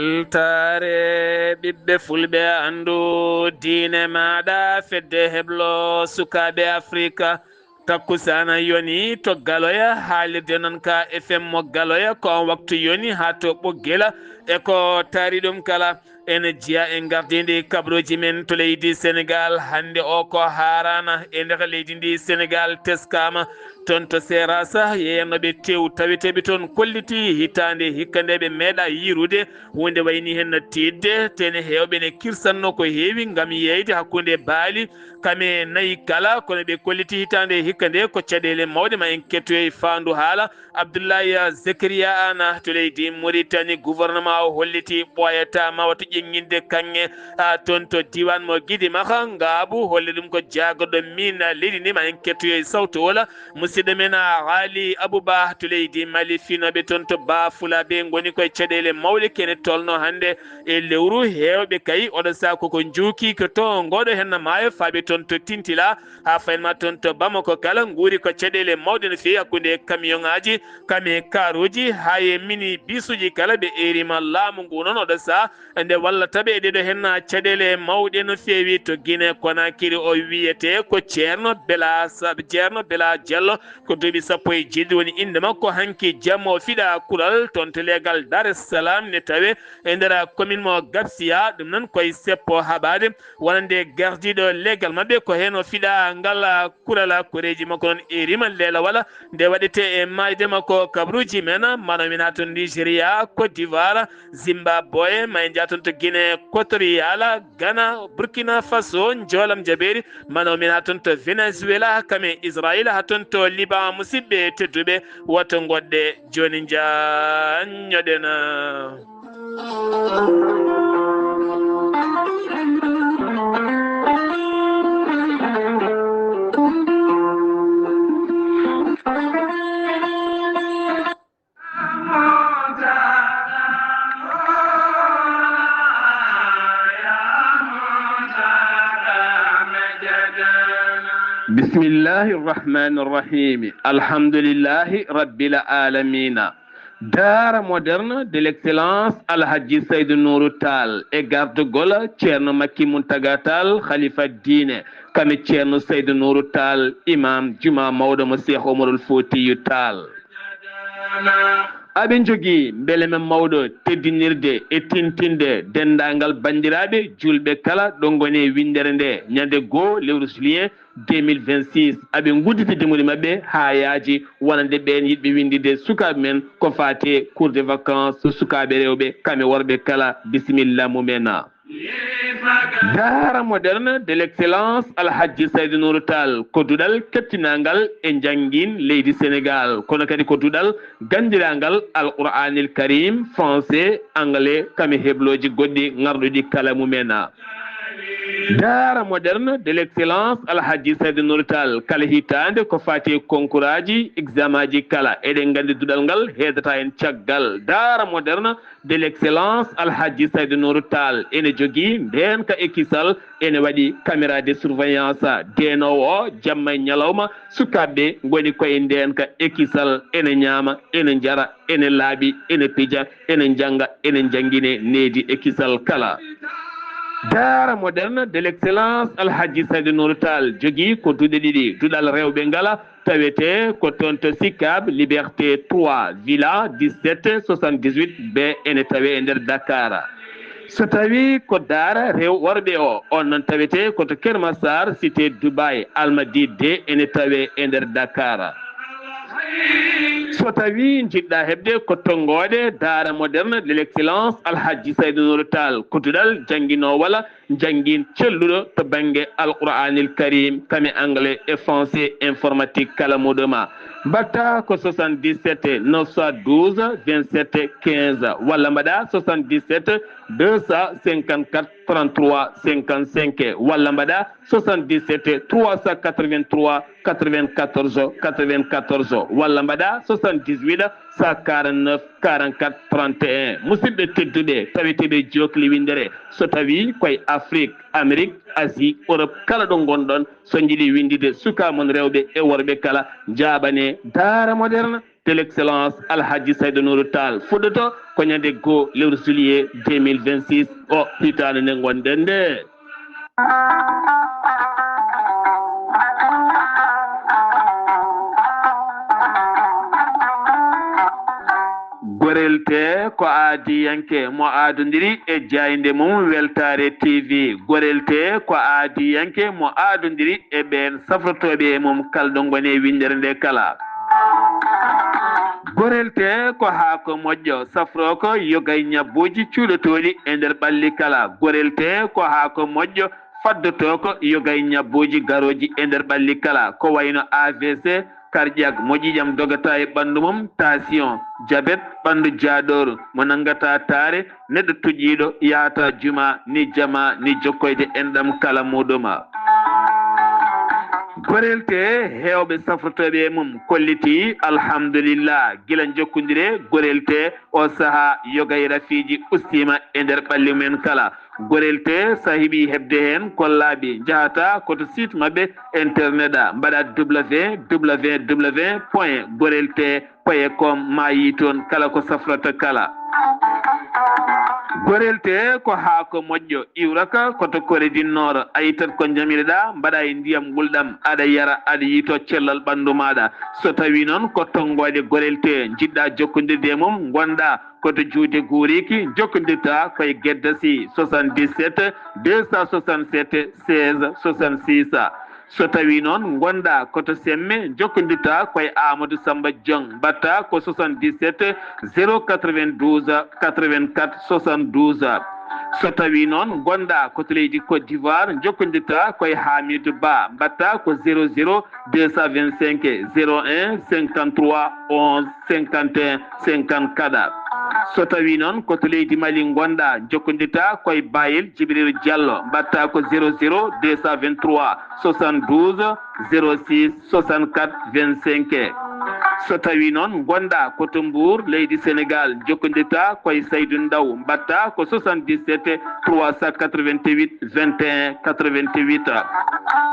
weltare ɓiɓɓe fulɓe andu diine maɗa fedde heblo sukaɓe afrika takkusana yoni to galoya haalirde noon ka fm mo galoya ko on waktu yoni ha to ɓoggela eko taari ɗum kala ene jiya en gardidi kabroji men to leydi sénégal hande o ko harana e nder leydi ndi sénégal teskama toon to serasa yeyanoɓe tew taweteɓe toon kolliti hitande hikka nde ɓe meeɗa yirude hunde wayni hen tidde tene hewɓe ne kirsanno ko heewi gam yeyde hakkude baali kame nayyi kala kono ɓe kolliti hitande hikka nde ko caɗele mawɗe ma en kettoye fandu haala abdoullaye zacharia ana to leydi mauritanie gouvernement o holliti ɓoyatama wato ƴeŋŋinde kanŋe toon to diwan mo guiɗi maka ngaabu holle ɗum ko jagoɗo min leydi ndi ma en kettoye sawto wola musidɗo men haali abouba to leydi mali finoɓe toon to bafulaɓe goni koye caɗele mawɗe kene tolno hande e lewru hewɓe kay oɗo saha koko juuki ko to ngoɗo henno maayo faaɓe toon to tintila ha faynma toon to bamako kala guuri ko caɗele mawɗe no fewi hakkude camion ŋaji kame karuji ha e mini bisuji kala ɓe erima laamu ngu noon oɗo saha nde wallataɓe e ɗeɗo henna caɗele mawɗe no fewi to Guinée Conakry o wiyete ko ceerno bela diallo ko duuɓi sappo e jeeɗiɗi woni inde makko hanki jamma o fiɗa kuural toon to leegal dar es salam ne tawe e nder commune mo Gapsia ɗum noon koye seppo haɓade wonande gardiɗo leegal mabɓe ko hen o fiɗa ngal kuural koreji makko noon erima leela wala nde waɗete e mayde makko kabruji men manomin ha toon Nigéria Côte d'Ivoire Zimbabwe ma en jaa toon to Guinée équatoriale Ghana Burkina Faso jolam jaɓeri manomin ha toon to Venezuela kame Israël ha toon to Liban musidɓe tedduɓe woto goɗɗe joni jañoɗen بسم الله الرحمن الرحيم الحمد لله رب العالمين دار moderne de l'excellence Alhaji Seydou Nourou Tall e gardigol ceerno Makki Mountaga Tall khalifa diine kame ceerno Seydou Nourou Tall imam juma mawɗo mo Cheikh Omarul Foutiyou Tall aɓe jogui beele men mawɗo teddinirde e tintinde dendagal bandiraɓe julɓe kala ɗo goni windere nde ñande goho lewru juillet 2026 aɓe guddita demude mabɓe ha yaaji wonande ɓen yiɗɓe windide sukaɓe men ko fate cours de vacances sukaɓe rewɓe kame worɓe kala bisimilla mumen dara moderne de l'excellence Alhaji Seydou Nourou Tall ko duɗal kettinagal e jangguin leydi Sénégal kono kadi ko duɗal gandiragal alqouranil karim français anglais kame hebloji goɗɗi garɗuɗi kala mumen dara moderne de l'excellence Alhaji Seydou Nourou Tall kala hitande ko fati concours aji examen aji kala eɗen gandi duɗal ngal heedata en caggal dara moderne de l'excellence Alhaji Seydou Nourou Tall ene jogui nden ka ekisal ene waɗi caméra de surveillance denowo o jamma e ñalawma sukaɓe goni koye nden ka ekisal ene ñaama ene jara ene laaɓi ene pija ene janga ene jangguine needi ekisal kala dara moderne de l'excellence Alhaji Seydou Nourou Tall jogui ko duuɗe ɗiɗi duɗal rewɓe ngala tawete ko toon to Sicap Liberté 3 villa 17 78 b ene tawe e nder Dakar so tawi ko daara rew worɓe o on noon tawete koto Kermassar cité Dubaï Almadi D ene tawe e nder Dakar so tawi jiɗɗa hebde ko tonggode daara moderne de l'excellence Alhaji Seydou Nourou Tall ko duɗal jangguino walla jangguin celluɗo to banggue alqouranil karim kame anglais et français informatique kala muɗuma mbatta ko 77 912 27 15 walla mbaɗa 77 254 33 55 walla mbaɗa 77 383 94 94 walla mbaɗa 78 149 44 31 musidɓe tedduɓe taweteɓe jokli windere so tawi koye Afrique Amérique Asie Europe kala ɗo gonɗon so jiiɗi windide suka mon rewɓe e worɓe kala jaɓane daara moderne de l'excellence Alhaji Saydou Nourou Tall fuɗɗoto ko ñande go lewru juillet 2026 o hitande nde gonɗen nde gorelte ko aadiyanke mo aadodiri e jayde mum weltare tv gorelte ko aadiyanke mo aadodiri e ɓen safrotoɓe e mum kalɗo goni e windere nde kala gorelte ko haako moƴƴo safro ko yogay ñabbuji cuuɗotoɗi e nder ɓalli kala gorelte ko haako moƴƴo faddoto ko yogay ñabbuji garoji e nder ɓalli kala ko wayno AVC cardiaque moƴƴiƴam dogata e ɓandu mum tension diabète ɓandu jaaɗoru mo nangata taare neɗɗo tuƴƴiɗo yahata juma ni jama ni jokkoyde enɗam kala muɗuma gorelte hewɓe safrotoɓe mum kolliti alhamdulillah gila jokkodire gorelte o saaha yogay rafiji ustima e nder ɓalli mumen kala gorelte sa heeɓi hebde hen kollaɓe jahata koto site mabɓe internet a mbaɗa www point gorelte .com ma yi toon kala ko safrata kala gorelte ko haako moƴƴo iwraka koto koredinnoɗo a yittat ko jamireɗa mbaɗa e ndiyam gulɗam aɗa yara aɗa yiito cellal ɓandu maɗa so tawi noon ko tonggode gorelte jiɗɗa jokkodirde e mum gonɗa koto juude guuriki jokkodirta koye gueddasi 77 267 16 66 so tawi noon gonɗa koto semme jokkodirta koye Amadou Samba Diong mbatta ko 77 092 84 72 so tawi noon gonɗa koto leydi Côte d'Ivoire jokkodirta koye Hamidou Ba mbatta ko 00 225 01 53 11 51 54 so tawi noon koto leydi Mali gonɗa jokkodirta koye Bayel Djibril Diallo mbatta ko 00 223 72 06 64 25 so tawi noon gonɗa koto Mbour leydi Sénégal jokkodirta koye Saydou Ndaw mbatta ko 77 388 21 88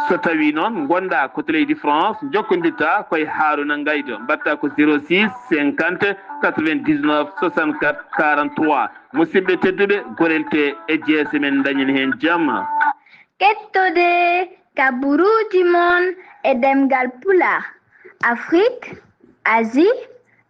so tawi noon gonɗa koto leydi France jokkodirta koye Harouna Ngaydo mbatta ko 06 50 99 64 43 musidɓe tedduɓe gorelte e jeese men dañen hen jamma kettode kaburuji mon e demgal pulaar Afrique Asie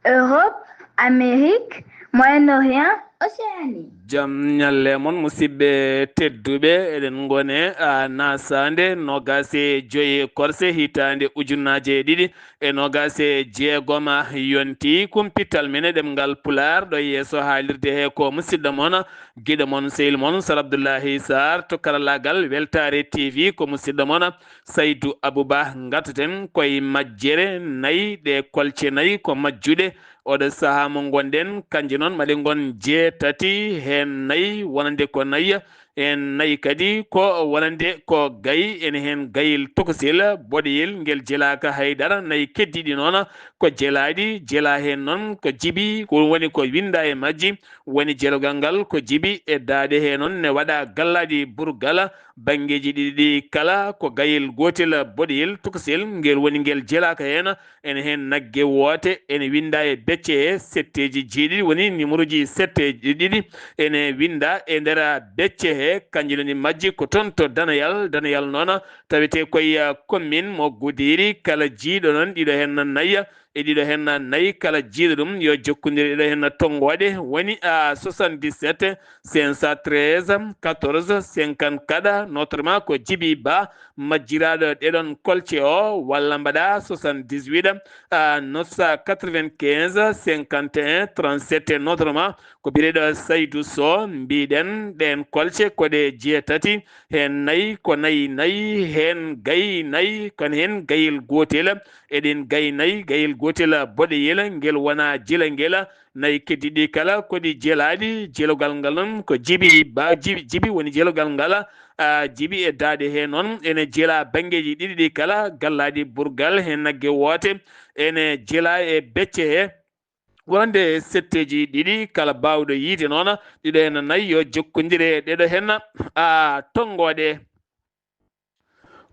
Europe Amérique Moyen-Orient Océanie jam ñalle moon musidɓe tedduɓe eɗen gone nasade nogase joyi korse hitande ujunnaje ɗiɗi e nogase jeegom yonti kumpital men ɗemgal pular ɗo yeeso haalirde he ko musidɗo moon guiɗo moon sehil moon Sar Abdoullahi Sarr to karallagal weltare TV ko musidɗo moon Saydou Abouba gattaten koye majjere nayyi ɗe kolce nayyi ko majjuɗe oɗo saaha mo gonɗen kanƴe noon maɗe gon jeetati hen nayyi wonande ko nayya en nayyi kadi ko wonande ko gayi ene hen gayil tokosil boɗoyel ngel jeelaka haydara nayyi keddiɗi noon ko jeelaɗi jeela hen noon ko jiibi ko woni ko winda e majji woni jeelogal ngal ko jiibi e daade he noon ne waɗa gallaɗi burgal banggueji ɗiɗi kala ko gayil gotel boɗoyel tokosil ngel woni ngel jeelaka hen ene hen naggue woote ene winda e becce he setteji jeeɗiɗi woni numéro ji setteji ɗiɗi ene winda e nder becce he kanjum majji ko toon to danayal noon tawete koye commune mo Goudiri kala jiiɗo noon ɗiɗo hen nayya e ɗiɗo hen nayyi kala jiiɗo ɗum yo jokkodir ɗiɗo hen tonggode woni 77 513 14 54 notamment ko Djiby Ba majjiraɗo ɗeɗon kolce o walla mbaɗa 78 995 51 37 notamment ko bireɗo Saydou Sow mbiɗen ɗen kolce koɗe jeetati hen nayyi ko nayyi hen gayi nayyi kono hen gayil gotel eɗen gayi nayyi gayil gotel boɗoyel ngel wona jila ngel nayyi keddiɗi kala kodi jeelaɗi jeelogal ngal noon ko Djiby Ba Djiby woni jeelogal ngal Djiby e daade he noon ene jeela banggueji ɗiɗi ɗi kala gallaɗi burgal hen naggue woote ene jeela e becce he wonde setteji ɗiɗi kala bawɗo yiide noon ɗiɗo hen nayyi yo jokkodire ɗeɗo hen tonggode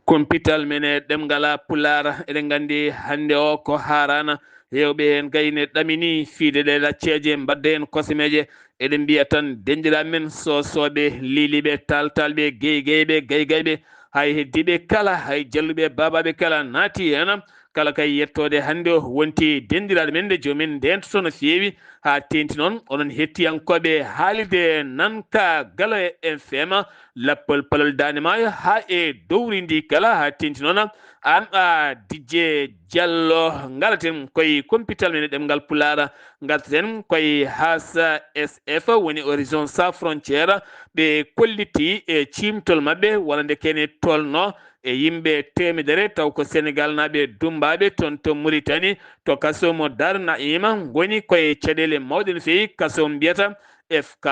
kompital mene ɗemgala pulara eɗen gandi hande o ko harana hewɓe hen gayne ɗamini fiide ɗe lacceje mbadda hen kosemeje eɗen mbiya tan denɗiraɓe men sosoɓe liliɓe taltalɓe geygeyɓe gaygayɓe hay heddiɓe kala hay jalluɓe babaɓe kala naati hen kala kay yettode hande o wonti denɗiraɗe men nde jomumen ndentoto no feewi ha tenti noon onon hettiyankoɓe haalirde Nanka Galoya FM lappol palol dande maayo ha e dowri ndi kala ha tenti noon an DJ Diallo garaten koye kompital men ɗemgal pulara gartaten koye Hasa SF woni horizon sans frontiére ɓe kolliti e cimtol mabɓe wonande kene tolno e yimɓe temedere taw ko Sénégal naɓe dumbaɓe toon to Mauritanie to kaso mo Dar Naima goni koye caɗele mawɗe no fewi kaso mbiyata FK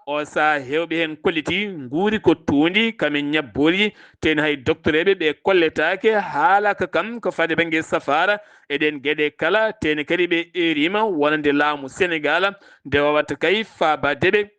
o sa hewɓe hen kolliti guuri ko tuundi kamen ñabbori ten hay doctoreɓe ɓe kolletake haalaka kam ko fade banggue safara eɗen gueɗe kala tene kadi ɓe erima wonande laamu Sénégal nde wawata kay faabadeɓe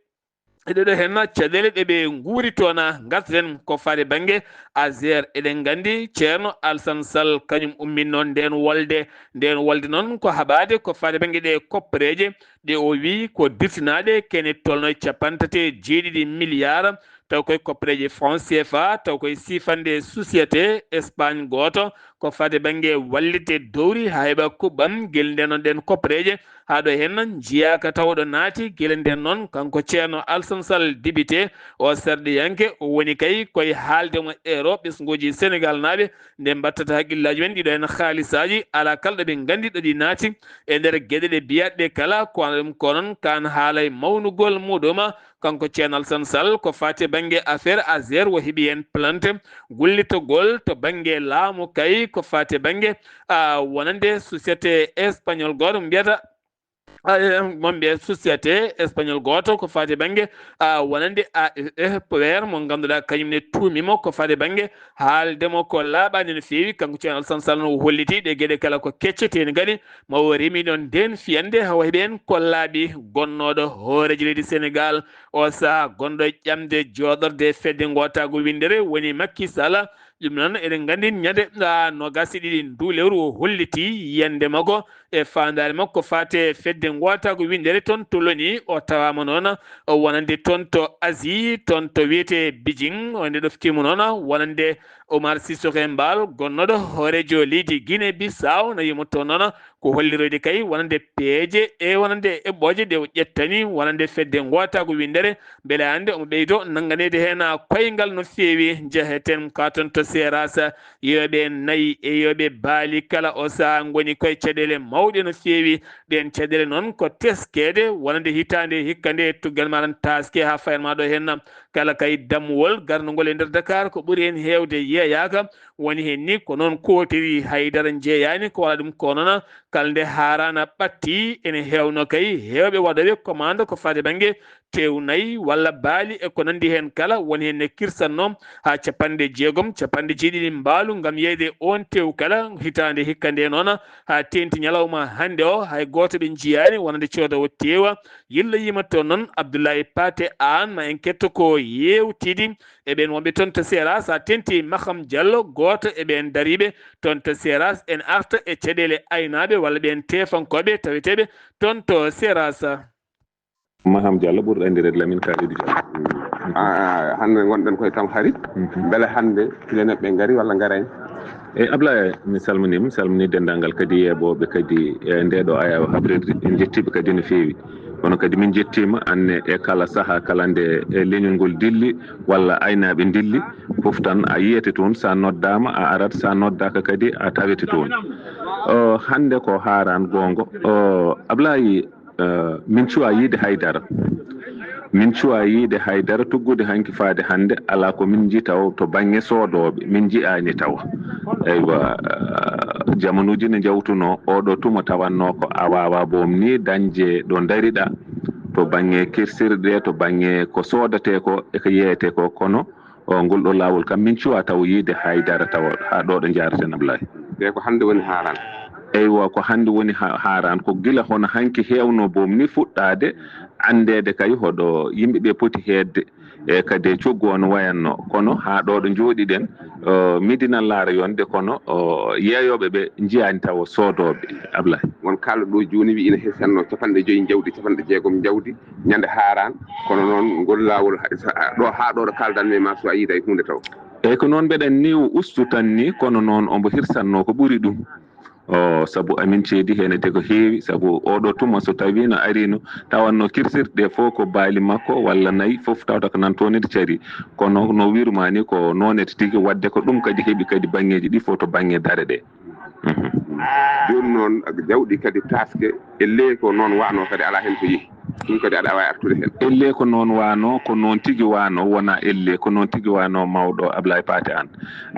eɗeɗo hen caɗele ɗeɓe guuri toona gartaten ko fade banggue Azer eɗen gandi ceerno Alassane Sall kañum umminnoon nden wolde noon ko haɓade ko fade banggue ɗe koppareje ɗe o wi ko dirtinaɗe kene tolno 37 milliards taw koye koppareje franc CFA taw koye sifande société Espagne goto ko fade banggue wallite dowri ha heeɓa kuɓɓam guel nden noon ɗen koppareje haɗo hen jiyaka tawɗo naati guila nden noon kanko ceerno Alassane Sall député o sarɗiyanke o woni kay koye haaldemo ero ɓesguji Sénégal naaɓe nde mbattata haqqillaji men ɗiɗo hen haalisaji ala kala ɗoɓe gandi ɗoɗi naati e nder gueɗe ɗe mbiyaɗe kala kono ɗum ko noon kan haalay mawnugol muɗum kanko ceerno Alassane Sall ko fati banggue affaire Azer o heeɓi hen plante gullitogol to banggue laamu kay ko fati banggue wonande société espagnol goto mbiyata momɓe société espagnol goto ko fati banggue wonande AFPR mo ganduɗa kañumne tuumimo ko fati banggue haaldemo ko laaɓani no fewi kanko ceerno Alassane Sall no holliti ɗe gueɗe kala ko kecceteni kadi mawo remi ɗon nden fiyande hawa heeɓi hen kollaɓi gonnoɗo hooreji leydi Sénégal o saaha gonɗo ƴamde joɗorde fedde gotago windere woni Macky Sall ɗum noon eɗen gandi ñande nogas e ɗiɗi ndu lewru o holliti yiyande makko e fandare makko fate fedde gotago windere toon to Loni o tawama noon wonande toon to Asie toon to wiyete Beijing onde ɗoftima noon wonande Oumar Sissoko Embalo gonnoɗo hoorejo leydi Guinée Bissau no yimo toon noon ko holliroyde kay wonande peeje e wonande eɓɓoje ɗe o ƴettani wonande fedde gotago windere beele hande omo ɓeydo nanganede hen koyngal no fewi jeeheten ka toon to Seras yeyoɓe nayyi e yeyoɓe baali kala o saaha goni koye caɗele mawɗe no fewi ɗen caɗele noon ko teskede wonande hitande hikka nde tuggal maɗa taske ha fayanma ɗo hen kala kay dammuwol garnugol e nder Dakar ko ɓuuri hen hewde yeeyaka woni hen ni ko noon kotiri haydara jeeyani ko waɗa ɗum ko noon kala nde harana ɓatti ene hewno kay hewɓe waɗoɓe commande ko fade banggue tewnayyi walla baali e ko nandi hen kala woni hen ne kirsanno ha 60 capanɗe mbaalu gam yeyde on tew kala hitande hikka nde noon ha tenti ñalawma hande o hay goto ɓe jiyani wonande coodowo tewa yilla yima toon noon Abdoulaye Paté An ma en ketto ko yewtidi eɓen wonɓe toon to Seras sa tenti Maham Diallo goto eɓen dariɓe toon to Seras en arta e caɗele aynaɓe walla ɓen tefankoɓe taweteɓe toon to Seras. Maham Diallo ɓurɗo andirede Lamine Kalidou Diallo. Hande gonɗen koye Tamharit beele hande fileneɓe gaari walla garani? eyyi Ablaye mi salmini dendagal kadi yeɓoɓe kadi e ndeɗo aya habride en jettiɓe kadi no fewi kono kadi min jettima anne e kala saaha kala nde e leñol ngol dilli walla aynaɓe dilli foof tan a yiyete toon sa noddama a arat sa noddaka kadi a tawete toon hande ko haran gongo Ablaye min cuwa yiide haydara tuggude hanki faade hande ala ko min ji taw to banggue soodoɓe min jiyani taw eywa jamanuji ne jawtuno oɗo tuma tawanno ko a wawa boom ni dañde ɗo daariɗa to banggue kirsirɗe to banggue ko sodate ko eko yeyete ko kono ngol ɗo lawol kam min cuwa taw yiide haydara taw ha ɗo ɗo jaraten Ablaye e ko hande woni haran eywa ko hande woni haran ko gila hono hanki hewno boom ni fuɗɗade andede kay hoɗo yimɓeɓe poti hedde e kadi coggu on wayanno kono ha ɗo ɗo jooɗiɗen Médina laara yonde kono yeeyoɓe ɓe jiyani taw soodoɓe Ablaye won kalɗo ɗo joni wi ina hesanno 50 jawdi 60 jawdi ñande haaran kono noon ngol lawol ɗo ha ɗo ɗo kaldanmi ma so a yiida e hunde taw eyyi ko noon mbeɗen ni ustu tan ni kono noon omo hirsanno ko ɓuuri ɗum sabu amin ceedi hene de ko heewi sabu oɗo tuma so tawi no arino tawanno kirsirɗe fof ko baali makko walla nayyi fof tawta ko nan toon ede caari kono no wirma ni ko nonete tigui wadde ko ɗum kadi heeɓi kadi banggueji ɗi fof to banggue daare ɗe joni noon jawɗi kadi taske elle ko noon wano kadi ala hen ko yeehi ɗum kadi aɗa wawi artude hen elle ko noon wano ko noon tigui wano wona elle ko noon tigui wano mawɗo Ablaye Paté Anne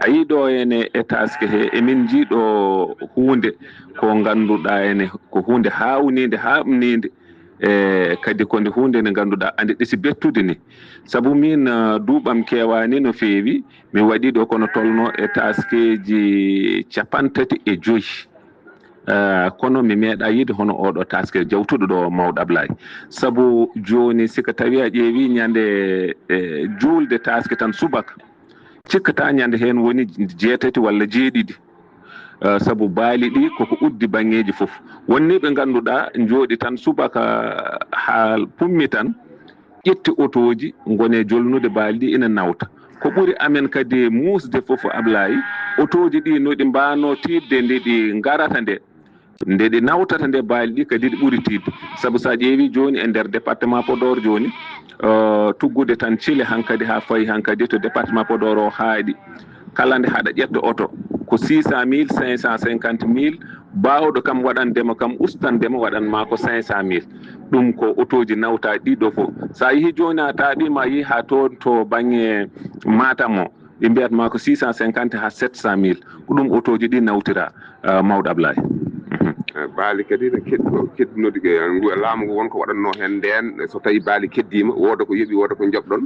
a yi ɗo ene e taske he emin jiiɗo hunde ko ganduɗa ene ko hunde hawnide hamnide kadi konde hunde nde ganduɗa ande ɗesi bettude ni saabu min duuɓam kewani no feewi mi waɗi ɗo kono tolno e taskeji 35 kono mi meeɗa yide hono oɗo taske jawtuɗo ɗo mawɗo Ablaye saabu joni sika tawi a ƴeewi ñande julde taske tan subaka cikkata ñande hen woni 6 walla 7 saabu baali ɗi koko uddi banggueji foof wonni ɓe ganduɗa jooɗi tan subaka ha pummi tan ƴetti otoji gone jolnude baali ɗi ina nawta ko ɓuuri amen kadi musde foof Ablaye otoji ɗi no ɗi mbano tidde nde ɗi garata nde ɗi nawtata nde baali ɗi kadi ɗi ɓuuri tidde saabu sa ƴeewi joni e nder département Podor joni tuggude tan Thile hankkadi ha fayi hankkadi to département Podor o haaɗi kala nde haɗa ƴetta oto ko 600 000 550 000 bawɗo kam waɗandema kam ustandema waɗanma ko 500 000 ɗum ko otoji nawta ɗiɗo fof sa yeehi joni a taaɓima yeehi ha toon to banggue Matam o ɓe mbiyatma ko 650 ha 700 000 ko ɗum otoji ɗi nawtira mawɗo Ablaye baali kadi ne keddinode laamu ngu wonko waɗanno hen nden so tawi baali keddima wooda ko yoɓi wooda ko jobɗon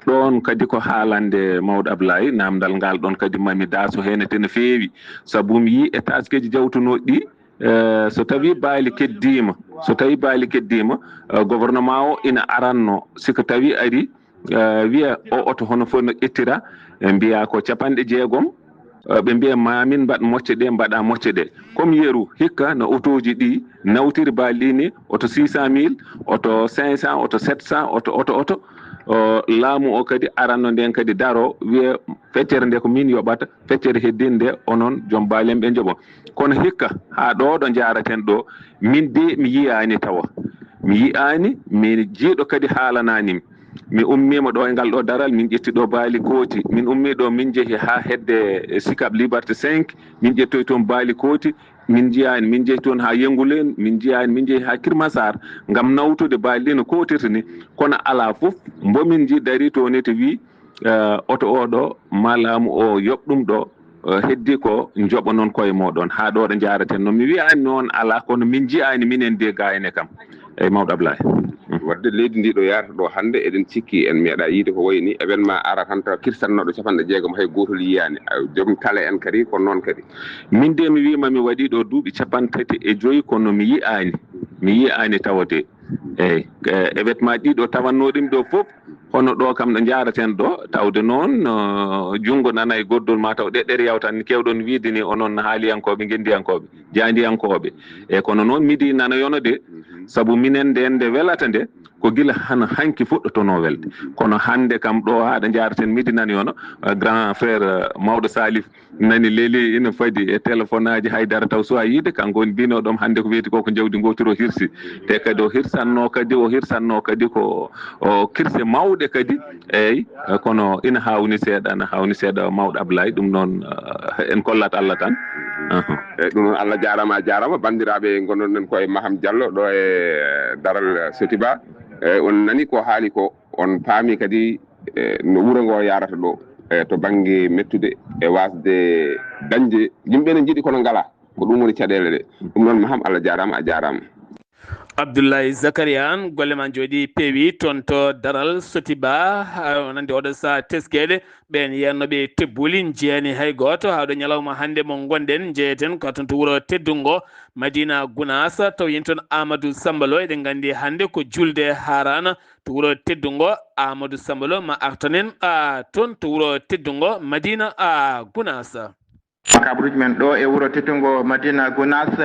ɗon kadi ko haalande mawɗo Ablaye namdal ngal ɗon kadi mami daso henete no feewi saabu mi yi e taskeji jawtunoɗi ɗi so tawi baali keddima gouvernement o ina aranno siko tawi ari wiya o oto hono fof no ƴettira mbiya ko 60 ɓe mbiya mamin mbaɗ mocce ɗe mbaɗa mocce ɗe comme yeru hikka no otoji ɗi nawtiri baali ɗi ni oto 600 000 oto 500 oto 700 oto laamu o kadi aranno nden kadi daro wiya feccere nde ko min yoɓata feccere heddinde onon joom baali en ɓe jooɓo kono hikka ha ɗo ɗo jaraten ɗo min de mi yiyani tawa mi yiyani mi jiiɗo kadi haalananimi mi ummima ɗo e ngal ɗo daral min ƴetti ɗo baali kooti min ummi ɗo min jeehi ha hedde Sicap Liberté 5 min ƴettoy toon baali kooti min jiyani min jeehi toon ha Yengulen min jiyani min jeehi ha Kirmasar ngam nawtude baali ɗi no kotirta ni kono ala foof mbomin ji dari to ni to wi oto oɗo malamu o yoɓ ɗum ɗo heddi ko joɓa noon koye moɗon ha ɗo ɗo jaraten noon mi wiyani noon ala kono min jiyani minen de gayne kam eyyi mawɗo Ablaye wadde leydi ndi ɗo yarata ɗo hande eɗen cikki en meeɗa yiide ko wayi ni événement ara tan taw kirsannoɗo 60 hay gotol yiyani joom kala en kadi ko noon kadi min de mi wima mi waɗi ɗo duuɓi 35 kono mi yiyani tawade eyyi événement ɗiɗo tawannoɗimi ɗo foof hono ɗo kam ɗo jaraten ɗo tawde noon junggo nana e goddol ma taw ɗeɗɗere yawtan kewɗon wiide ni onon haaliyankoɓe gendiyankoɓe jandiyankoɓe e kono noon midi nana yonode saabu minen nde welata nde ko gila hana hanki fuɗɗotono welde kono hande kam ɗo haɗa jaraten midi nana yono grand frère mawɗo Salif nani leeli ina fadi e téléphone aji haydara taw so a yiide kanko woni mbinoɗom hande ko weeti koko jawdi gotiri o hirsi te kadi o hirsanno kadi ko kirse mawɗe kadi eyyi kono ina hawni seeɗa mawɗo Ablaye ɗum noon en kollat Allah tan eyyi ɗum noon Allah jarama bandiraɓe gonɗon koye Maham Diallo ɗo e daral Sotiba on nani ko haali ko on paami kadi no wuuro ngo yarata ɗo to banggue mettude e wasde dañde yimɓe ne jiiɗi kono ngala ko ɗum woni caɗele ɗe ɗum noon Maham Allah jarama a jarama Abdoulaye Zakaria an golle ma jooɗi peewi toon to daral Sotiba nande oɗo sa teskede ɓen yennoɓe tebbuli jeeyani hay goto hawɗo ñalawma hande mo gonɗen jeeyeten ko toon to wuuro teddungo Madina Gounass taw yin toon Amadou Sambalo eɗen gandi hande ko julde harana to wuro teddungo Amadou Sambalo ma artanen ton to wuro teddungo Madina Gounass kabruji men ɗo e wuro teddungo Madina Gounass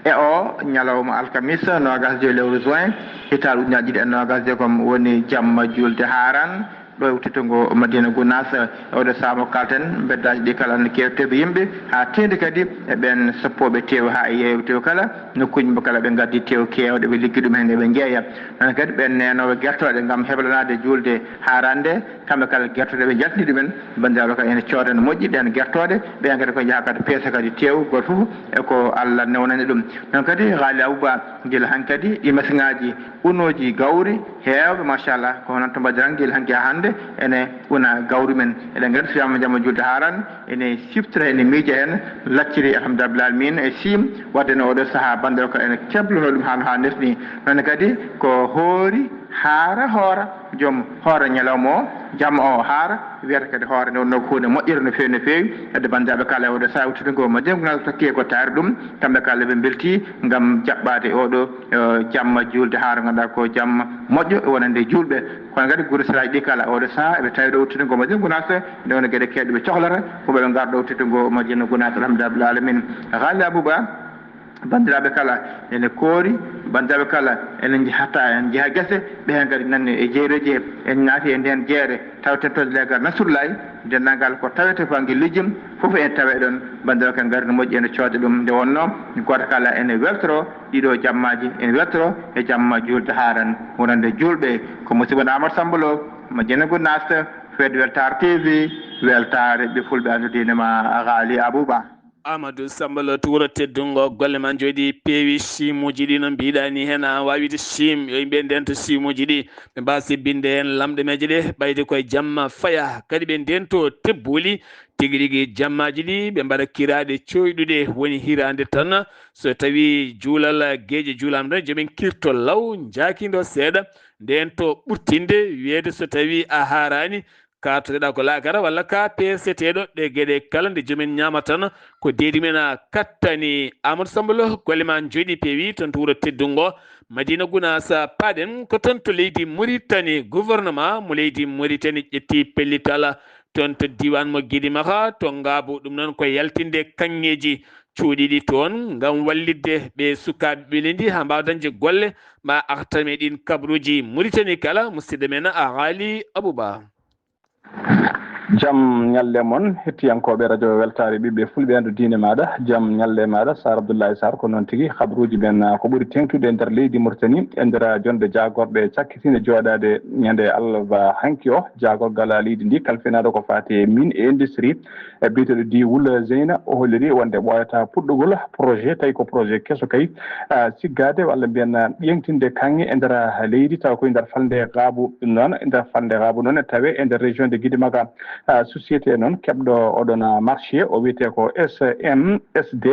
e o ñalawma alkamisa nogas lewru juin hital ujunaje ɗiɗi e nogas kom woni jamma julde haran ɗo e teddungo Madina Gounass oɗo saamo kalten beddaji ɗi kala ne kewteɓe yimɓe ha tinde kadi eɓen soppoɓe tew ha yeewa tew kala nokkuji mo kala ɓe gaddi tew kewɗe ɓe liggi ɗum hen eɓe jeeya non kadi ɓen nenoɓe guertoɗe gam heblanade julde harande kamɓe kala guertoɗe ɓe jaltini ɗumen bandiraɓe kadi ene cooda no moƴƴi ɗen guertoɗe ɓen kadi ko jaaha kadi peesa kadi tew goto foof eko Allah newnani ɗum non kadi haali Abouba guila han kadi ɗi machine ngaji unoji gawri hewɓe machallah ko noon to mbadiran guila hanki ha hande ene una gawri men eɗen gandi so wiyama jamma julde haran ene siftira ene miija hen lacciri alhamdulillah alamin e sim wadde no oɗo saaha bandiraɓe ko ene keblono ɗum hano ha nesni noon kadi ko hoori haara hoora joom hoore ñalawma o jamma o haara wiyata kadi hoore nde wonno hunde moƴƴere no fewi no fewi hedde bandiraɓe kala oɗo saaha uttude Madina Gounass takki ko taari ɗum kamɓe kala ɓe belti gam jaɓɓade oɗo jamma julde haara ganduɗa ko jamma moƴƴo e wonande julɓe kono kadi guure saraji ɗi kala oɗo saaha eɓe tawi ɗo uttude Madina Gounass nde wonno gueɗe kewɗe ɓe cohlata koɓeɓe garɗo uttude Madina Gounass alhamdulillah alamin haali Abouba bandiraɓe kala ene koori bandiraɓe kala ene jahata en jeeha guese ɓe hen kadi nanne e jeereji he en naati e nden jeere tawten to legal Nasrullahi dendagal ko tawete banggue lijum foof en tawe ɗon bandiraɓe kala gardi no moƴƴi ene coode ɗum nde wonno goto kala ene weltoro ɗiɗo jammaji ene weltoro e jamma julde haran wonande julɓe ko musidɗo Amadou Sambalo Madina Gounass fedde Weltare TV weltare ɓe fulɓe andudinema haali Abouba Amadou Sambalo to wuro teddungo golle man jooɗi peewi simuji ɗi no mbiɗa ni hen a wawide sim yo yimɓe ndento simuji ɗi ɓe mbawa sibbinde hen lamɗe meje ɗe ɓayde koye jamma faya kadi ɓe ndento tebbuli tigui rigui jammaji ɗi ɓe mbaɗa kiraɗe coyɗuɗe woni hirande tan so tawi juulal gueƴe juulama tan jooɓen kirto law jakido seeɗa nden to ɓurtinde wiyede so tawi a harani ka toɗeɗa ko laakara walla ka peseteɗo ɗe gueɗe kala nde joomen ñama tan ko deedi men kattani Amadou Sambalo golle ma jooɗi peewi toon to wuro teddungo Madina Gounass paaɗen ko toon to leydi Mauritanie gouvernement mo leydi Mauritanie ƴetti pellital toon to diwan mo Guidimaha to Ngaabu ɗum noon ko yaltinde kanŋeji cuuɗiɗi toon gam wallidde ɓe sukaɓe ɓelendi ha mbawa dañde golle ma arta meɗin kabruji Mauritanie kala musidɗo men haali Abouba jam ñalle moon hettiyankoɓe radio weltare ɓiɓɓe fulɓe andu diine maɗa jam ñalle maɗa Sar Abdoullahi Sarr ko noon tigui habruji men ko ɓuuri tengtude e nder leydi Mauritanie e nder jonde jagorɗe cakkitinde joɗade ñande Allah hanki o jagorgal leydi ndi kalfinaɗo ko fati mine e industrie e biteɗo di Wula Zeyna o holliri wonde ɓoyata puɗɗogol projet tawi ko projet kesso kay siggade walla mbiyen ƴengtinde kanŋe e nder leydi taw koye nder falde Gaabu ɗum noon e nder falde Gaabu noon e tawe e nder région de Guidimaga société noon keɓɗo oɗon marché o wiyete ko SMSD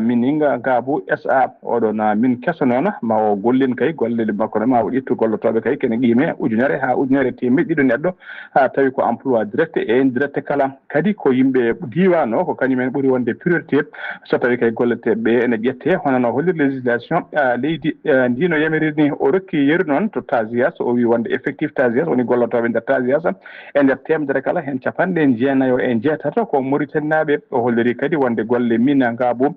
mininga Gaabu SA oɗon min kesso noon ma o gollin kay gollel makko noon ma o ƴettu gollotoɓe kay kene qime ujunere ha ujunere temedde ɗiɗi neɗɗo ha tawi ko emploi direct et indirect kala kadi ko yimɓe diwan o ko kañumen ɓuuri wonde priorité so tawi kay golleteɓe ene ƴette hono no hollir législation leydi ndino yamirini o rokki yeru noon to Tasias o wi wonde effectif Tasias woni gollotoɓe nder Tasias e nder temedere kala hen capanɗe jeenayo e jeetato ko Mauritanie naɓe o holliri kadi wonde golle mina Ngaabu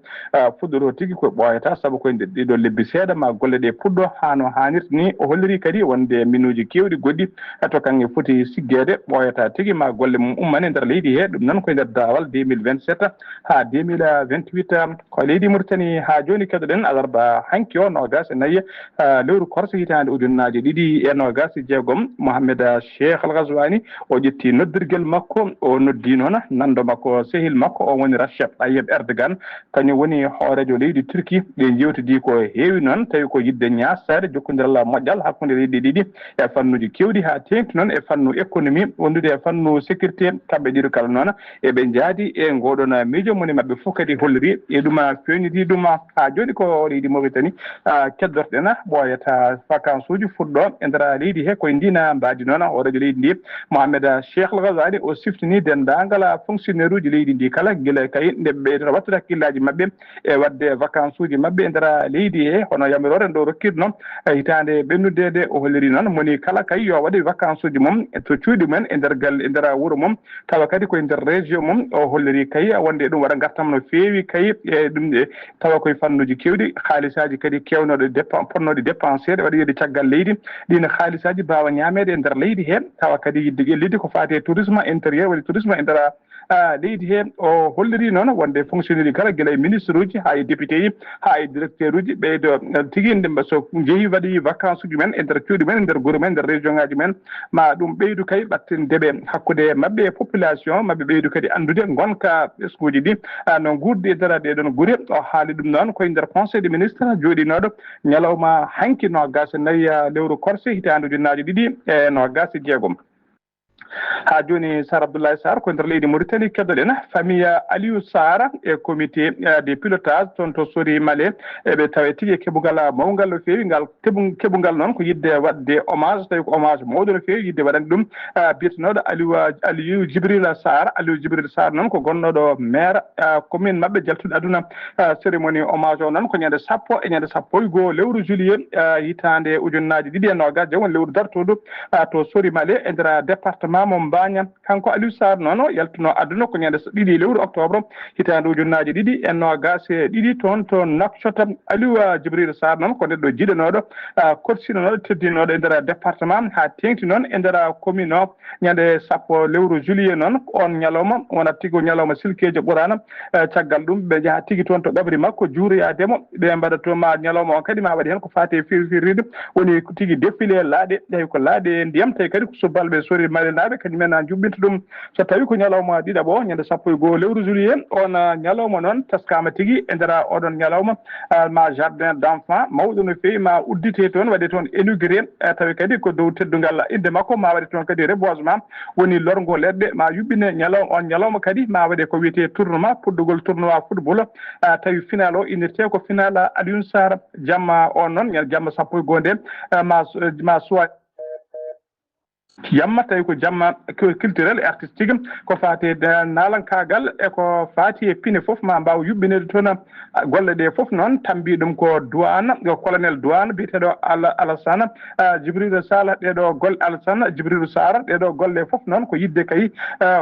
fuɗɗoro tigui ko ɓoyata saabu koye ɗiɗo lebbi seeɗa ma golle ɗe puɗɗo hano hannirta ni o holliri kadi wonde minuji kewɗi goɗɗi to kanŋe foti siggede ɓoyata tigui ma golle mum ummane nder leydi he ɗum noon koye nder dawal 2027 ha 2028 ko leydi Mauritanie ha joni keɗoɗen alarba hanki o nogas e nayyi lewru korse hitande ujunnaje ɗiɗi e nogas e jeegom Mohamed Cheikh Al Ghazouani o ƴetti noddirguel makko o noddi noon nando makko sehil makko o woni Recep Tayyip Erdogan kañum woni hoorejo leydi Turquie ɓe jewtidi ko heewi noon tawi ko yidde ñassade jokkodiral moƴƴal hakkude leydi ɗiɗi e fannuji kewɗi ha tengti noon e fannu économie wondude e fannu sécurité kamɓe ɗiɗo kala noon eɓe jaadi e ngoɗon miijo moni mabɓe fof kadi holliri e ɗum fewnidi ɗum ha joni ko leydi Mauritanie keddorɗen ɓoyata vacance uji fuɗɗo e nder leydi he koye ndina mbadi noon o radio leydi ndi Mohamed Cheikh Al Ghazouani waɗi o siftini dendagal fonctionnaire uji leydi ndi kala guila kay nde ɓeydata wattude hakkillaji mabɓe e wadde vacance uji mabɓe e nder leydi he hono yamirore ndo rokkirde noon hitande ɓennudede o holliri noon moni kala kay yo waɗi vacance uji mum to cuuɗi mumen e nder galle e nder wuuro mum tawa kadi koye nder région mum o holliri kay wonde ɗum waɗa gartam no feewi kay e ɗum tawa koye fannuji kewɗi haalisaji kadi kewnoɗo ponnoɗe dépensede waɗa yide caggal leydi ɗin haalisaji mbawa ñamede e nder leydi he tawa kadi yidde ƴellide ko fate tourisme intérieur waɗi tourisme e nder leydi he o holliri noon wonde fonctionnaire kala guila e ministre uji ha e député ji ha e directeur uji ɓeydo tigui ndemba so jeehi waɗi vacance uji men e nder cuuɗi men e nder guure men e nder région ngaji men ma ɗum ɓeydu kay ɓattindeɓe hakkude mabɓe e population mabɓe ɓeydu kadi andude gonka ɓesguji ɗi no gurdi e nder ɗeɗon guure o haali ɗum noon koye nder conseil des ministres joɗinoɗo ñalawma hanki nogas nayyi lewru corse hitande ujunnaje ɗiɗi e nogas e jeegom ha joni Sar Abdoulaye Sarr ko nder leydi Mauritanie keddoɗen famille Aliou Sarr e comité de pilotage toon to Sori Malé eɓe tawe tigui keɓugal mawgal no fewi ngal keɓugal noon ko yidde wadde hommage tawi ko hommage mawɗo no fewi yidde waɗande ɗum biyetenoɗo Aliou Djibril Sarr noon ko gonnoɗo maire commune mabɓe jaltude aduna cérémonie hommage o noon ko ñande 10 lewru juillet hitande ujunnaje ɗiɗi e nogas jewon lewru dartodu to Sori Malé e nder département mo Mbagna kanko Aliou Sarr noon yaltuno aduna ko ñande 2 lewru octobre hitande ujunnaje ɗiɗi e nogas e ɗiɗi toon to Nouakchott Aliou Djibril Sarr noon ko neɗɗo jiɗanoɗo korsinoɗo teddinoɗo e nder département ha tengti noon e nder commune o ñande 10 lewru juillet noon on ñalawma wona tigui ñalawma silkeje ɓurana caggal ɗum ɓe jaaha tigui toon to ɓabri makko juuroyademo ɓe mbaɗatoma ñalawma o kadi ma waɗi hen ko fate fewride woni tigui défilé laaɗe tawi ko laaɗe ndiyam tawi kadi ko subalɓe Sori Malé naɓe kadi men jubbinta ɗum so tawi ko ñalawma ɗiɗaɓo ñande 11 lewru juillet on ñalawma noon teskama tigui e nder oɗon ñalawma ma jardin d' enfant mawɗo no fewi ma uddite toon waɗe toon inauguré tawi kadi ko dow teddugal inde makko ma waɗe toon kadi reboisement woni lorgo leɗɗe ma yuɓɓine ñalawma on ñalawma kadi ma waɗe ko wiyete tournoi puɗɗogol tournoi football tawi final o innirte ko final Aliou Sarr jamma on noon jamma 11 nde ma suwa yamma tawi ko jamma culturel et artistique ko fati nalankagal e ko fati e pine foof ma mbaw yuɓɓinede toon golle ɗe foof noon tambi ɗum ko douane colonel douane biyeteɗo Alassane Djibril Sall ɗeɗo golle Alassane Djibril Sarr ɗeɗo golle foof noon ko yidde kay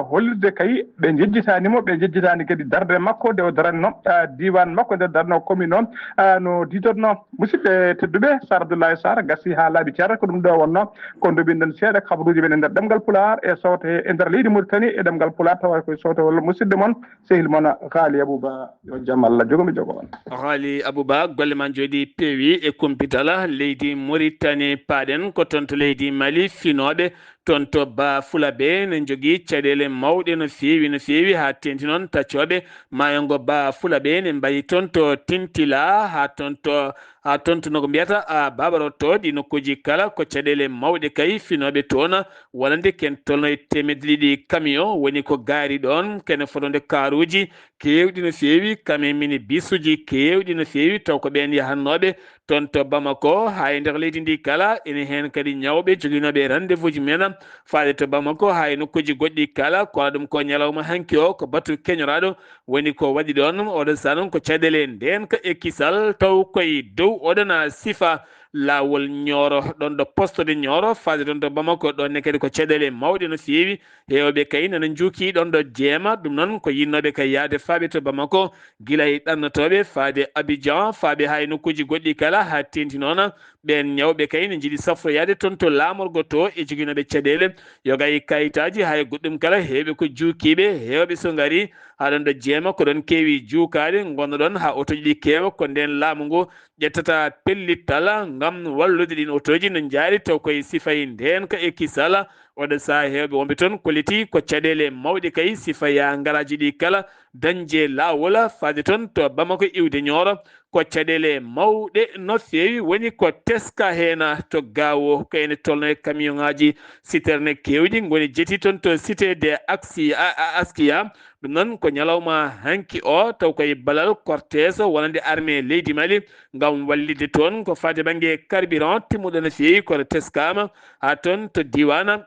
hollirde kay ɓe jejjitanimo ɓe jejjitani kadi darde makko nde o daranno diwan makko nde darno commune o no didorno musidɓe tedduɓe Sar Abdoulaye Sarr gasi ha laaɓi ceerre ko ɗum ɗo wonno ko ndoɓinɗen seeɗa kabaruji men e nder ɗemgal Pulaar e sawte e nder leydi Mauritanie e ɗemgal Pulaar tawa koye sawte walla musidɗo moon sehil moon Haali Abouba yo jaam Allah jogomi jogo on Haali Abouba golle ma jooɗi peewi e kumpitala leydi Mauritanie paaɗen ko toon to leydi Mali finoɓe toon to Ba Fulaɓe ne jogui caɗele mawɗe no fewi ha tenti noon taccoɓe mayongo Ba Fulaɓe ne mbayi toon to Tintila ha toon to no ko mbiyata Babaroto ɗi nokkuji kala ko caɗele mawɗe kay finoɓe toon wonande ken tolno e temedde ɗiɗi camion woni ko gaari ɗon kene fotode karuji kewɗi no fewi kame mini bisuji kewɗi no fewi taw ko ɓen yahannoɓe toon to Bamako ha e nder leydi ndi kala ene hen kadi ñawɓe joguinoɓe rendez-vous ji men faade to Bamako ha e nokkuji goɗɗi kala kono ɗum ko ñalawma hanki o ko batu keñoraɗo woni ko waɗi ɗon oɗon sanon ko caɗele ndenka e kisal taw koye dow oɗona sifa lawol Nioro ɗon ɗo poste de Nioro faade ɗon to Bamako ɗonne kadi ko caɗele mawɗe no fewi hewɓe kay nana juuki ɗon ɗo jeema ɗum noon ko yinnoɓe kay yaade faaɓe to Bamako guila e ɗannotoɓe faade Abidjan faaɓe hay nokkuji goɗɗi kala ha tenti noon ɓen ñawɓe kay ne jiiɗi safroyade toon to laamorgo to e joguinoɓe caɗele yogay kayitaji hay goɗɗum kala hewɓe ko juukiɓe hewɓe so gari haɗon ɗo jeema ko ɗon keewi juukade gonnoɗon ha otoji ɗi keewa ko nden laamu ngu ƴettata pellittal ngam wallude ɗin otoji no jaari taw koye sifayi ndenka e kisala oɗo saha hewɓe wonɓe toon koliti ko caɗele mawɗe kay sifaya ngaraji ɗi kala dañje lawol faade toon to Bamako iwde Nioro ko caɗele mawɗe no fewi woni ko teska hen to gawo kayne tolno e camion ngaji citerne kewɗi goni jeeti toon to cité de Askia ɗum noon ko ñalawma hanki o taw koye balal cortège wonande armée leydi Mali ngam wallide toon ko fate banggue carburant timmuɗo no fewi kono teskama ha toon to diwana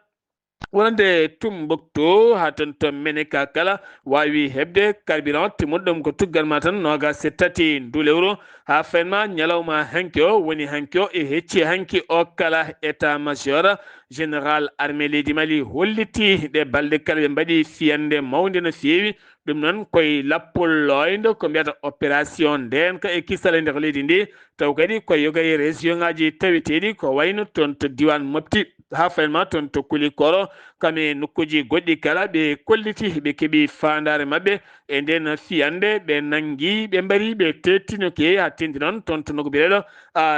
wonande Tumbuktu ha ton to meneka kala wawi hebde carburant timmuɗum ko tuggal ma tan noga settati ndulewro ha fenma nyalawma hankyo woni hankyo e hecci hanki o kala état major général armée leydi Mali holliti ɗe balɗe kala ɓe mbaɗi fiyande mawde no fewi ɗum noon koye lappolloyde ko mbiyata opération ndenka e kisal e nder leydi ndi taw kadi ko yogaye région ngaji taweteɗi ko wayno toon to diwan Mopti ha fayma toon to Kulikoro kame nokkuji goɗɗi kala ɓe kolliti ɓe keeɓi fandare mabɓe e nden fiyande ɓe nangi ɓe mbari ɓe tettinoke ha tendi noon toon to nogobireɗo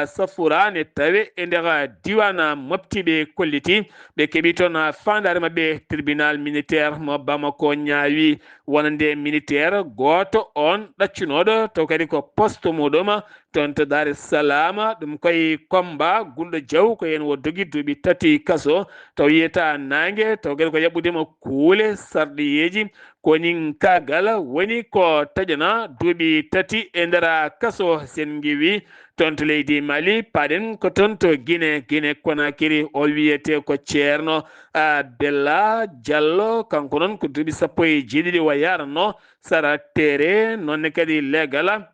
Safura ne tawe e nder diwana Mopti ɓe kolliti ɓe keeɓi toon fandare mabɓe tribunal militaire mo Bamako ñaawi wonande militaire goto on ɗaccunoɗo taw kadi ko poste muɗum toon to Dar es Salaam ɗum koye Komba Gulɗo Diaw ko yen wo dogi duuɓi 3 kaso taw yiyata nangue taw kadi ko yaɓɓudema kuule sarɗiyeji koni kagal woni ko taƴana duuɓi 3 e nder kaso sen giwi toon to leydi Mali paɗen ko toon to Guinée Conakry o wiyete ko ceerno Bella Diallo kanko noon ko duuɓi 17 o yaranno sara tere nonne kadi legal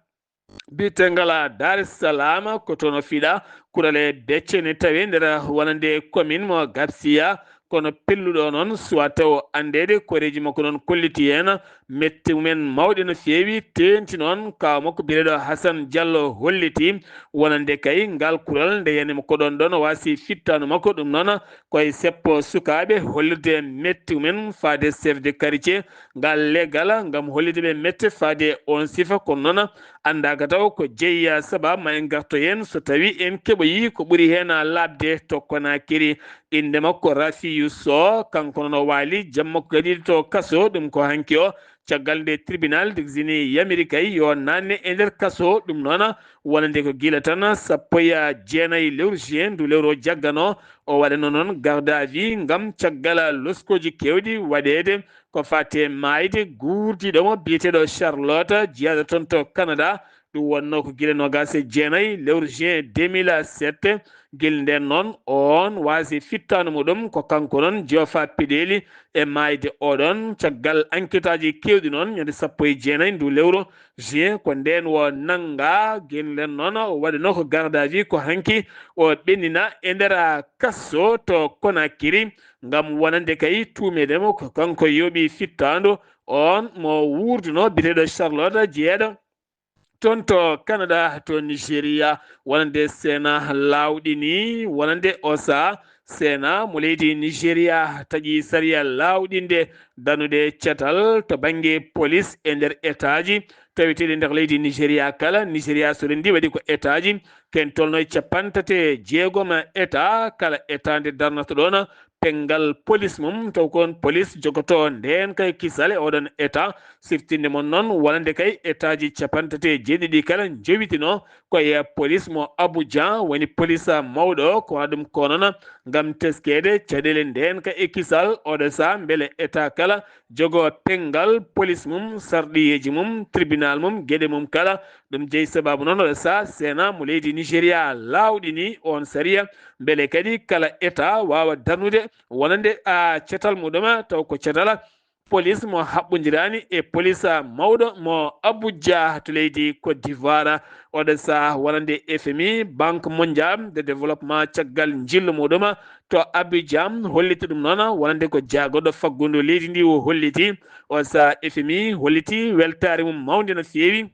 bitengala Dar es Salaam ko tono fiɗa kurale becce ne tawi nder wonande commune mo Gapsia kono pelluɗo noon soit taw andede koreji makko noon kolliti hen metti mumen mawɗe no fewi tenti noon kaw makko biyeɗo Hassan Diallo holliti wonande kay ngal kural nde yanimo ko ɗon wasi fittano makko ɗum noon koye seppo sukaɓe hollirde metti mumen faade chef de quartier ngal legal ngam hollide ɓe mette faade on sifa kono noon andaka taw ko jeeya sababu ma en garto hen so tawi en keɓoyi ko ɓuuri hen labde to Conakry inde makko Rafiyu So kanko noon o waali jamma ko kadi to kaso ɗum ko hanki o caggal nde tribunal degsini yamiri kay yo nanne e nder kaso ɗum noon wonande ko gila tan 19 lewru juin ndu lewru o jaggano o waɗano noon garde à vue ngam caggal loskoji kewɗi waɗede ko fate mayde gurdiɗomo biyeteɗo Charlotte jeyaɗo toon to Canada ɗum wonno ko guila 29 lewru juin 2007 guel nden noon on wasi fittano muɗum ko kanko noon joofa peɗeli e mayde oɗon caggal enquête aji kewɗi noon ñande 19 ndu lewru juin ko nden wo nanga guel nden noon o waɗino ko garde à vue ko hanki o ɓennina e nder kasso to Conakry ngam wonande kay tumedemo ko kanko yooɓi fittando on mo wurduno biteɗo Charlotte jeeyaɗo toon to Canada to Nigéria wonande sena lawɗi ni wonande osa sena mo leydi Nigéria taƴi saria lawɗinde danude cetal to banggue police e nder état ji taweteɗe nder leydi Nigéria kala Nigéria so rendi waɗi ko état ji ken tolno e 56 état kala état nde darnata ɗon pengal police mum taw kon police jogoto nden kay kisale oɗon état siftinde mon noon wonande kay état ji 57 kala jowitino koye police mo Abidjan woni police mawɗo ko waɗum ko noon ngam teskede caɗele nden ka e kisal oɗo sa beele état kala jogo pengal police mum sarɗiyeji mum tribunal mum gueɗe mum kala ɗum jeeyi sababu noon oɗo sa sena mo leydi Nigéria lawɗini on saria beele kadi kala état wawa darnude wonande cetal muɗum taw ko cetal police mo haɓɓodirani e police mawɗo mo Abuja to leydi Côte d'Ivoire oɗo sa wonande FMI banque mondiale de développement caggal jillu muɗum to Abidjan holliti ɗum noon wonande ko jagoɗo faggudu leydi ndi o holliti o sa FMI holliti weltare mum mawde no fewi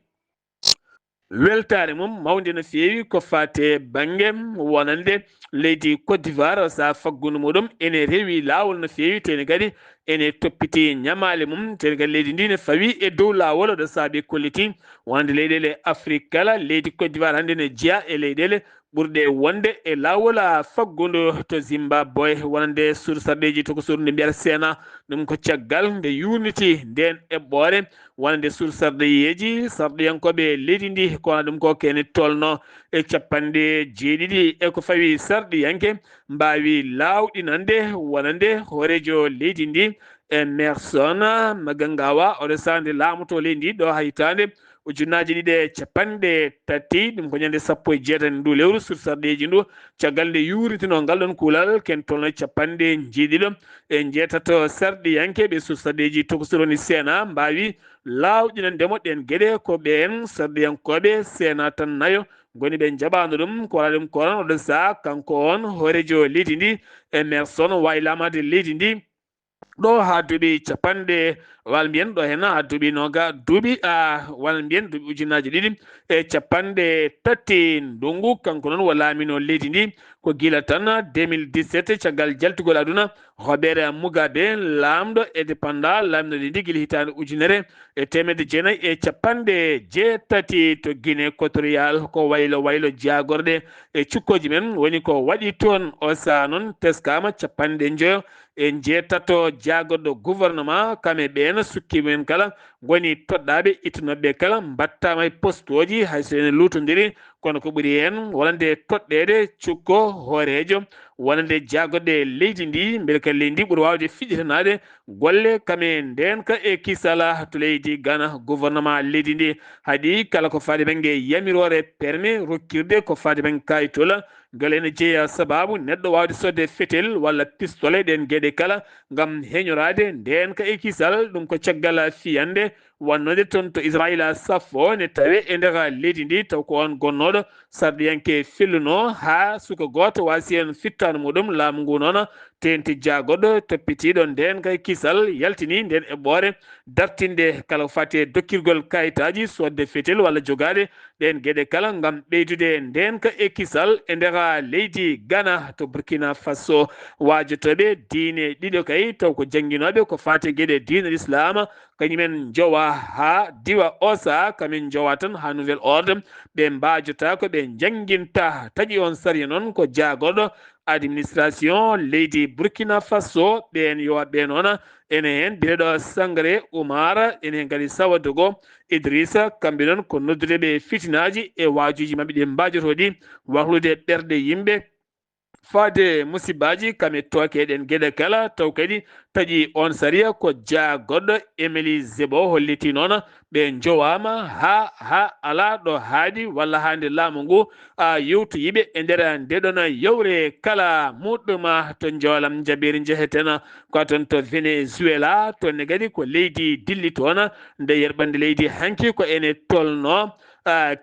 weltare mum mawde no fewi ko fate banggue wonande leydi Côte d'Ivoire sa faggudu muɗum ene rewi lawol no fewi tene kadi ene toppiti ñamale mum tene kadi leydi ndi ne fawi e dow lawol ɗo saabi kolliti wonande leyɗele Afrique kala leydi Côte d'Ivoire hande ne jeeya e leyɗele ɓurɗe wonde e lawol faggudu to Zimbabwe wonande sursarɗeji to ko surde mbiyata sena ɗum ko caggal nde yurniti nden eɓɓore wonande sursarɗeyeji sarɗiyankoɓe leydi ndi kono ɗum ko kene tolno e 70 e ko fawi sarɗiyanke mbawi lawɗinande wonande hoorejo leydi ndi Emerson Magangawa oɗo sande laamoto leydi ndi ɗo haytande ujunnaaje ɗiɗi e capanɗe tati ɗum ko ñande sappo e jeetati ndu lewru sur sarɗeji ndu caggal nde yuritino ngal ɗon kuulal ken tolno capanɗe jeeɗiɗo e jeetato sarɗiyanke sur sarɗeji tokosironi seena mbawi lawƴinandemo ɗen gueɗe ko ɓen sarɗiyankoɓe seena tan nayo goni ɓe jaɓano ɗum ko waɗa ɗum ko on oɗon saaha kanko on horejo leydi ndi e maire son wawi lamade leydi ndi ɗo ha duuɓi capanɗe wal mbiyen ɗo hen ha duuɓi noga duuɓi wal mbiyen duuɓi ujunnaje ɗiɗi e capanɗe tati ndungu kanko noon wo laamino leydi ndi ko gila tan 2017 caggal jaltugol aduna Robert Mugabe lamɗo indépendant lamɗo ɗi guila hitande ujunere e temedde jeenayyi e capanɗe jeetati to Guinée équatorial ko waylo waylo jagorɗe e cukkoji men woni ko waɗi toon o saaha noon teskama capanɗe joyo e jeetato jagorɗo gouvernement kame ɓen sukki men kala goni toɗɗaɓe ittunoɓe kala mbattama e poste oji hayso ene lutodiri kono ko ɓuuri hen wonande toɗɗede cukko hoorejo wonande jagorɗe leydi ndi beele kadi leydi ndi ɓuuri wawde fiɗitanade golle kame ndenka e kisala to leydi Ghana gouvernement leydi ndi haɗi kala ko faade banggue yamirore permis rokkirde ko faade banggue kayitola ngel ene jeeya sababu neɗɗo wawde sodde fetel walla pistolet ɗen gueɗe kala gam heñorade ndenka e kisal ɗum ko caggal fiyande wannode toon to Israila safo ne tawe e nder leydi ndi taw ko on gonnoɗo sarɗiyanke felluno ha suka goto wasi hen fittano muɗum laamu ngu noon tenti jagoɗo toppitiɗo nden kay kisal yaltini nden eɓɓore dartinde kala fate dokkirgol kayitaji sodde fetel walla jogade ɗen gueɗe kala gam ɓeydude nden ka e kisal e nder leydi Ghana to Burkina Faso wajotoɓe diine ɗiɗo kay taw ko jangguinoɓe ko fate gueɗe diine l'islam kañumen jowa ha diwa osa kamin jowa tan ha nouvel ordre ɓe mbajota ko ɓe janguinta taaƴi on sariya noon ko jagorɗo administration leydi Burkina Faso ɓen yo ɓe noon ene hen bireɗo Sangare Oumar ene hen kadi Sawadogo Idrissa kamɓe noon ko noddudeɓe fitinaji e wajuji mabɓe ɗi mbajotoɗi wahlude ɓerɗe yimɓe faade musibaji kame tokeɗen gueɗe kala taw kadi taaƴi on sariya ko jagorɗo Emily Zebo holliti noon ɓe jowama ha ala ɗo haadi walla hande laamu ngu yewtoyiɓe e nder ndeɗon yewre kala muɗɗuma to joolam jabiri jeheten ko toon to Venezuela toonne kadi ko leydi dilli toon nde yerɓande leydi hanki ko ene tolno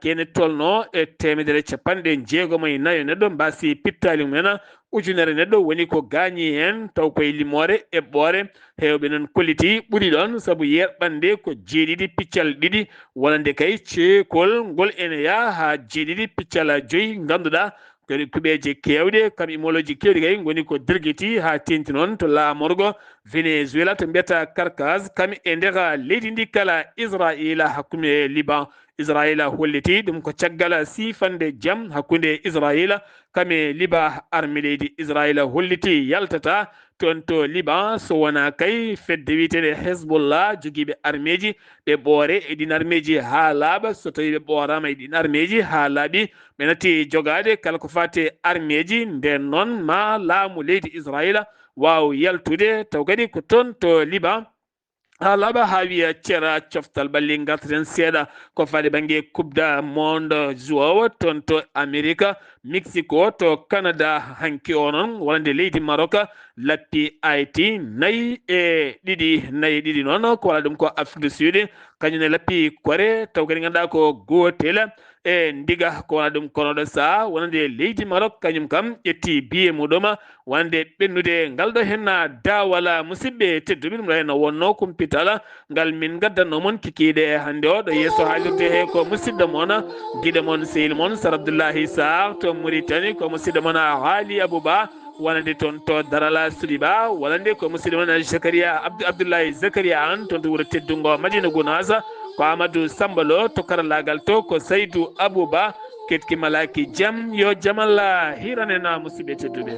kene tolno e temedere capanɗe jeegom e nayo neɗɗo mbasi pittali mumen ujunere neɗɗo woni ko gaañi hen taw koye limore eɓɓore hewɓe noon kolliti ɓuuri ɗon saabu yerɓande ko jeeɗiɗi piccal ɗiɗi wonande kay ceekol ngol ene yaa ha jeeɗiɗi piccal joyyi ganduɗa kadi kuɓeje kewɗe kam imoloji kewɗi kay goni ko dirguiti ha tenti noon to laamorgo Venezuela to mbiyata Caracas kam e nder leydi ndi kala Israila hakkude Liban Israila holliti ɗum ko caggal sifande jaam hakkude Israila kame Liban armi leydi Israila holliti yaltata toon to Liban so wona kay fedde wiyeteɗe Hezbollah joguiɓe armeji ɓe ɓoore e ɗin armeji ha laaɓa so tawi ɓe ɓoorama e ɗin armeji ha laaɓi ɓe natti jogade kala ko fate armeji nden noon ma laamu leydi Israila waw yaltude taw kadi ko toon to Liban ha laaɓa ha wiya ceera coftal ɓalli gartaten seeɗa ko faade banggue coupe du monde jowo toon to Amérique Mexico to Canada hanki o noon wonande leydi Maroc lappi Haïti nayyi e ɗiɗi noon ko wala ɗum ko Afrique du Sud kañum lappi Corée taw kadi ganduɗa ko gotel e ndiga ko wona ɗum kono ɗo saaha wonande leydi Maroc kañum kam ƴetti biye muɗum wonande ɓennude ngal ɗo henna dawala musidɓe tedduɓe ɗum ɗo henna wonno kumpital ngal min gaddanno moon kikiɗe hande o ɗo yesso haalirde he ko musidɗo moon guiɗo moon sehil moon Sar Abdoullahi Sarr to Mauritanie ko musidɗo moon Haali Abouba wonande toon to Darala Souliba wonande ko musidɗo moon Zakaria Abdoullahi Zakaria an toon to wuuro teddungo Madina Gounass ko Amadou Sambalo to karallagal to ko Saydou Abouba ketki malaki jaam yo jaam Allah hiranena musidɓe tedduɓe